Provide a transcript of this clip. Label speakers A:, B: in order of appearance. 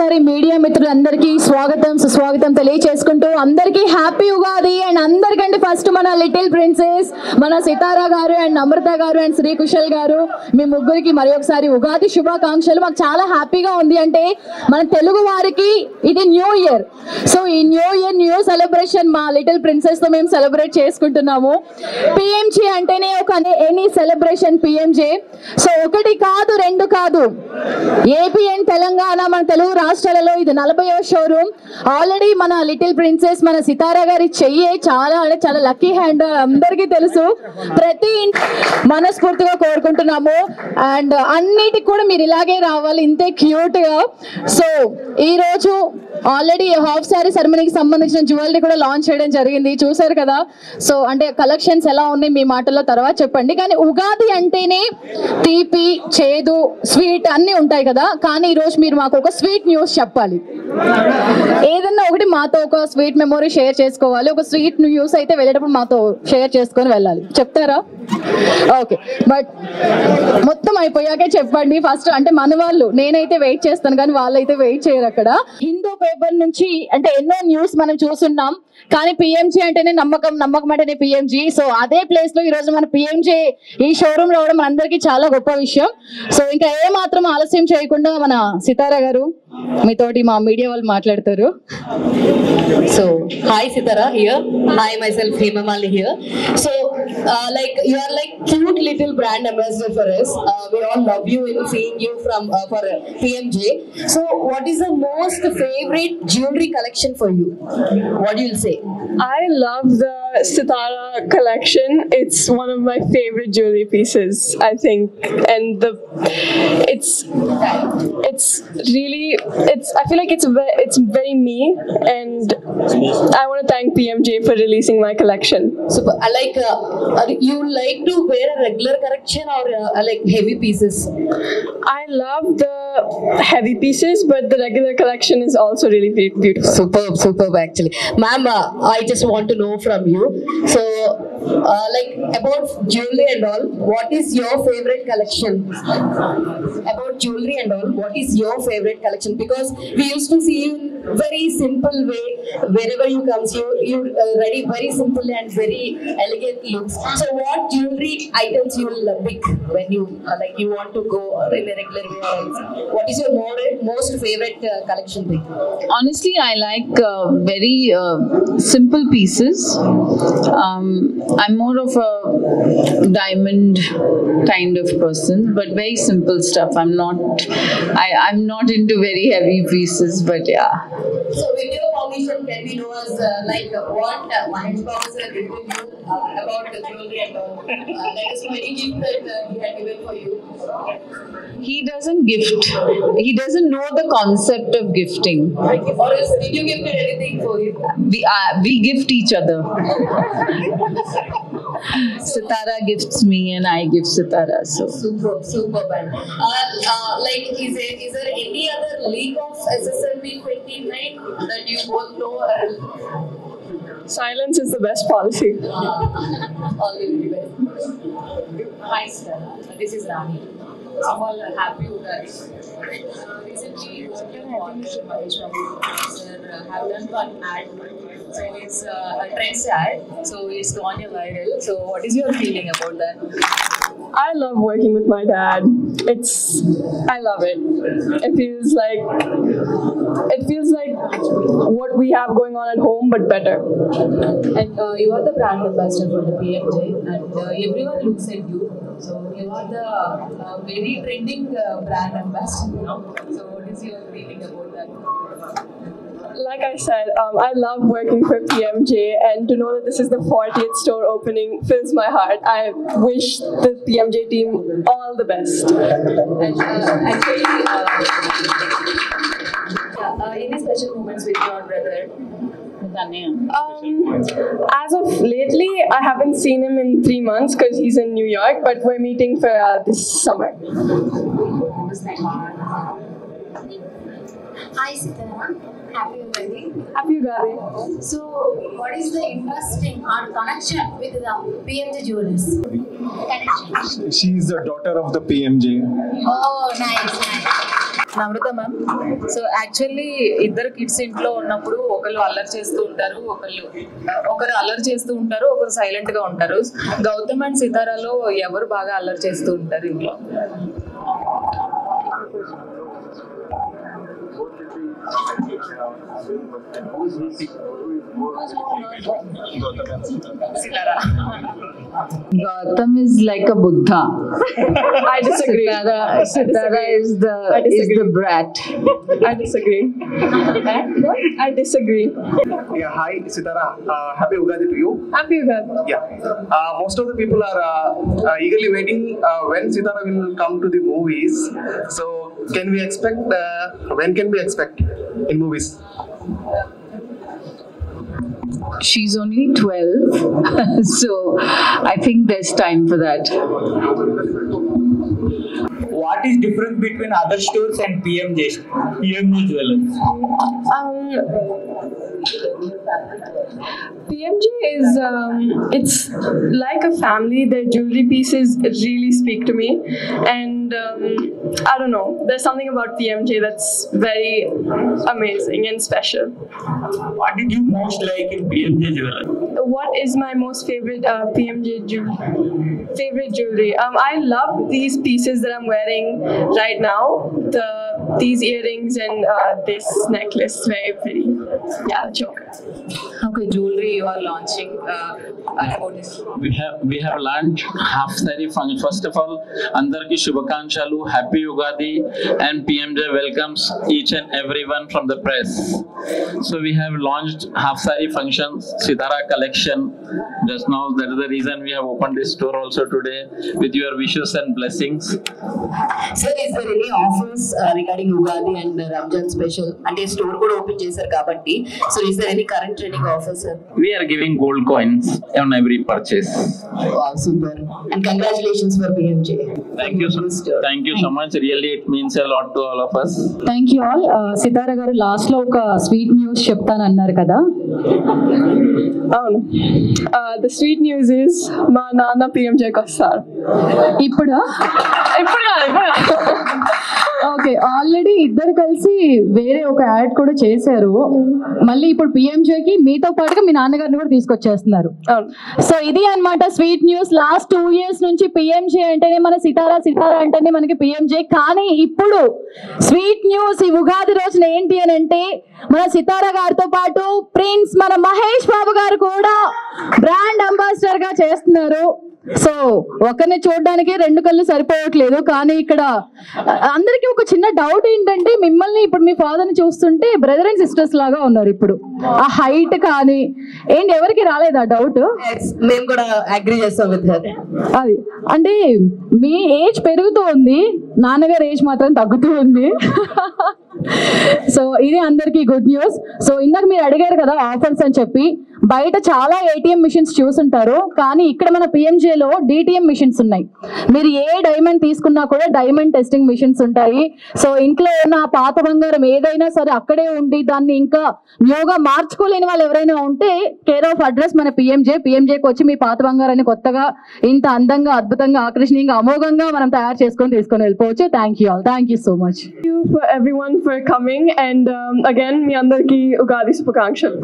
A: మరొకసారి మీడియా మిత్రులందరికీ స్వాగతం సుస్వాగతం తెలియజేసుకుంటూ అందరికీ హ్యాపీ ఉగాది అండ్ అందరికంటే ఫస్ట్ మన లిటిల్ ప్రిన్సెస్ మన సితారా గారు అండ్ అమృత గారు అండ్ శ్రీ కుశల్ గారు మీ ముగ్గురికి మరొకసారి ఉగాది శుభాకాంక్షలు. మాకు చాలా హ్యాపీగా ఉంది. అంటే మన తెలుగు వారికి ఇది న్యూ ఇయర్. సో ఈ న్యూ ఇయర్ న్యూ సెలబ్రేషన్ మా లిటిల్ ప్రిన్సెస్ తో మేము సెలబ్రేట్ చేసుకుంటున్నాము. పిఎంజే అంటేనే ఒక ఎనీ సెలబ్రేషన్ పిఎంజే. సో ఒకటి కాదు రెండు కాదు, ఏపీ అండ్ తెలంగాణ మన తెలుగు రాష్ట్రాలలో ఇది 40వ షోరూమ్. ఆల్రెడీ మన లిటిల్ ప్రిన్సెస్ మన సితారా గారి చెయ్యి చాలా అంటే చాలా లక్కీ హ్యాండ్ అందరికీ తెలుసు. ప్రతి మనస్ఫూర్తిగా కోరుకుంటున్నాము అండ్ అన్నిటికి కూడా మీరు ఇలాగే రావాలి, ఇంతే క్యూట్ గా. సో ఈ రోజు ఆల్రెడీ హాఫ్ సారీ సెరమనీకి సంబంధించిన జ్యువెలరీ కూడా లాంచ్ చేయడం జరిగింది, చూసారు కదా. సో అంటే కలెక్షన్స్ ఎలా ఉన్నాయి మీ మాటల్లో తర్వాత చెప్పండి. కానీ ఉగాది అంటేనే తీపి చేదు స్వీట్ అన్ని ఉంటాయి కదా. కానీ ఈరోజు మీరు మాకు ఒక స్వీట్ న్యూస్ చెప్పాలి. ఏదన్నా ఒకటి మాతో ఒక స్వీట్ మెమొరీ షేర్ చేసుకోవాలి. ఒక స్వీట్ న్యూస్ అయితే వెళ్ళేటప్పుడు మాతో షేర్ చేసుకొని వెళ్ళాలి, చెప్తారా? ఓకే, బట్ మొత్తం అయిపోయాకే చెప్పండి ఫస్ట్. అంటే మన వాళ్ళు, నేనైతే వెయిట్ చేస్తాను కానీ వాళ్ళైతే వెయిట్ చేయరు. అక్కడ హిందూ పేపర్ నుంచి అంటే ఎన్నో న్యూస్ మనం చూస్తున్నాం, కానీ పిఎంజీ అంటేనే నమ్మకం అంటేనే పిఎంజీ. సో అదే ప్లేస్ లో ఈ రోజు మన పిఎంజీ ఈ షోరూమ్ రావడం మనందరికీ చాలా గొప్ప విషయం. సో ఇంకా ఏ మాత్రం ఆలస్యం చేయకుండా మన సితారా గారు మీతోటి మా మీడియా వాళ్ళు మాట్లాడతారు.
B: So hi Sitara here, hi myself Hemamali here. So like you are like cute little brand ambassador for us. We all love you in seeing you from for PMJ. So what is the most favorite jewelry collection for you? What do you say?
C: I love the Sitara collection. It's one of my favorite jewelry pieces, I think, and it's really I feel like it's very me, and I want to thank PMJ for releasing my collection.
B: So like you like to wear a regular collection or like heavy pieces?
C: I love the heavy pieces, but the regular collection is also really beautiful.
B: Superb actually. Ma'am, I just want to know from you. So like about jewelry and all, what is your favorite collection? About jewelry and all, what is your favorite collection? Because we used to see you in very simple way. Wherever you comes, you ready very simple and very elegant looks. So what jewelry items you will pick when you like you want to go in a regular way? What is your most favorite collection thing?
D: Honestly, I like very simple pieces. I'm more of a diamond kind of person, but very simple stuff. I'm not into very heavy pieces, but yeah.
B: So with your permission, can we know as like what Mahesh Babu sir did with you about the jewelry and all? Let us know any gift that he had given for you.
D: He doesn't gift. He doesn't know the concept of gifting.
B: Or else did you gift anything for him?
D: We gift each other. Sitara gifts me and I give Sitara. So
B: Superb. Like is there any other leak of SSLB 29 that you both know?
C: Silence is the best policy.
B: All will be well.
E: Hi sir, this is Rani. I'm all happy with that. Recently, Mahesh Babu sir have done one ad. So it's a trends ad. So it's gone viral. So what is your feeling about that?
C: I love working with my dad. I love it. It feels like what we have going on at home, but better.
E: And you are the brand ambassador for the PMJ, and everyone looks at you. So you are the very trending brand ambassador now. So what is your feeling about that?
C: Like I said, I love working for PMJ, and to know that this is the 40th store opening fills my heart. I wish the PMJ team all the best.
E: And actually, any special moments with your brother?
C: As of lately, I haven't seen him in 3 months because he's in New York, but we're meeting for this summer.
F: Hi Sitara, happy Ugadi.
C: Happy Ugadi.
F: So, what is the interesting or connection with the PMJ Jewelers? Connection.
G: She is the daughter of the PMJ.
F: Oh, nice.
E: Namrata ma'am. So actually ఇద్దరు kids ఇంట్లో ఉన్నప్పుడు ఒకరు అల్లరి చేస్తూ ఉంటారు, ఒకరు అల్లరి చేస్తూ ఉంటారు, ఒకరు సైలెంట్ గా ఉంటారు. గౌతమ్ అండ్ సితారాలో ఎవరు బాగా అల్లరి చేస్తూ ఉంటారు ఇంట్లో? Sitara.
D: Gautam is like a Buddha.
C: I disagree.
D: Sitara is the brat.
C: I disagree. I disagree.
G: Yeah, hi Sitara. Happy Ugadi to you.
C: Happy Ugadi.
G: Yeah. Most of the people are eagerly waiting when Sitara will come to the movies. So can we expect? When can we expect in movies?
D: She's only 12, so I think there's time for that.
H: What is difference between other stores and PMJ Jewelers?
C: PMJ is it's like a family. Their jewelry pieces really speak to me, and I don't know. There's something about PMJ that's very amazing and special.
H: What did you most like in PMJ Jewelers?
C: What is my most favorite PMJ jewelry? I love these pieces that I'm wearing right now. These earrings and this necklace, very pretty. Yeah, the choker.
E: Okay, jewelry you are launching. About this.
I: We have launched half saree function. First of all, andarki shubhakankshalu, happy Ugadi, and PMJ welcomes each and everyone from the press. So we have launched half saree functions, Sitara collection. Just now, that is the reason we have opened this store also today with your wishes and blessings.
B: Sir, is there any offers regarding Ugadi and Ramjan special? And a store could open చేశారు కాబట్టి. So is there any current trending offers, sir?
I: We are giving gold coins on every purchase.
B: Wow, super. And congratulations for PMJ.
I: Thank you so much. Thank you so much. Really, it means a lot to all of us.
A: Thank you all. Sitara గారు last లో ఒక sweet news చెప్తానన్నారు కదా.
C: అవును. The sweet news is మా నాన్న PMJకి వస్తారు.
A: ఇప్పుడు
C: ఇప్పుడు
A: ఓకే, ఆల్రెడీ ఇద్దరు కలిసి వేరే ఒక యాడ్ కూడా చేశారు. మళ్ళీ ఇప్పుడు పిఎంజేకి మీతో పాటుగా మీ నాన్నగారిని కూడా తీసుకొచ్చేస్తున్నారు. సో ఇది అన్నమాట స్వీట్ న్యూస్. లాస్ట్ 2 years నుంచి పిఎంజే అంటేనే మన సితారా, సితారా అంటేనే మనకి పిఎంజే. కానీ ఇప్పుడు స్వీట్ న్యూస్ ఈ ఉగాది రోజున ఏంటి అని అంటే మన సితారా గారితో పాటు ప్రిన్స్ మన మహేష్ బాబు గారు కూడా బ్రాండ్ అంబాసిడర్ గా చేస్తున్నారు. సో ఒకరిని చూడడానికి 2 కళ్ళు సరిపోవట్లేదు. కానీ ఇక్కడ అందరికీ ఒక చిన్న డౌట్ ఏంటంటే, మిమ్మల్ని ఇప్పుడు మీ ఫాదర్ ని చూస్తుంటే బ్రదర్ అండ్ సిస్టర్స్ లాగా ఉన్నారు. ఇప్పుడు ఆ హైట్ కానీ ఏంటి, ఎవరికి రాలేదా డౌట్?
B: మేము కూడా అగ్రీ చేస్తాం విత్ హర్.
A: అది అంటే మీ ఏజ్ పెరుగుతూ ఉంది, నాన్నగారు ఏజ్ మాత్రం తగ్గుతూ ఉంది. సో ఇది అందరికీ గుడ్ న్యూస్. సో ఇందాక మీరు అడిగారు కదా ఆఫర్స్ అని చెప్పి, బయట చాలా ఏటీఎం మిషన్స్ చూసుంటారు, కానీ ఇక్కడ మన పిఎంజేలో డిటిఎం మిషన్స్ ఉన్నాయి. మీరు ఏ డైమండ్ తీసుకున్నా కూడా డైమండ్ టెస్టింగ్ మిషన్స్ ఉంటాయి. సో ఇంట్లో ఉన్న పాత బంగారం ఏదైనా సరే అక్కడే ఉండి దాన్ని ఇంకా న్యూగా మార్చుకోలేని వాళ్ళు ఎవరైనా ఉంటే కేర్ ఆఫ్ అడ్రస్ మన పిఎంజేకి వచ్చి మీ పాత బంగారాన్ని కొత్తగా ఇంత అందంగా, అద్భుతంగా, ఆకర్షణీయంగా, అమోఘంగా మనం తయారు తీసుకొని వెళ్ళిపోవచ్చు. Thank you all. Thank you so much.
C: for everyone for coming, and again మీ అందరికీ ఉగాది శుభాకాంక్షలు.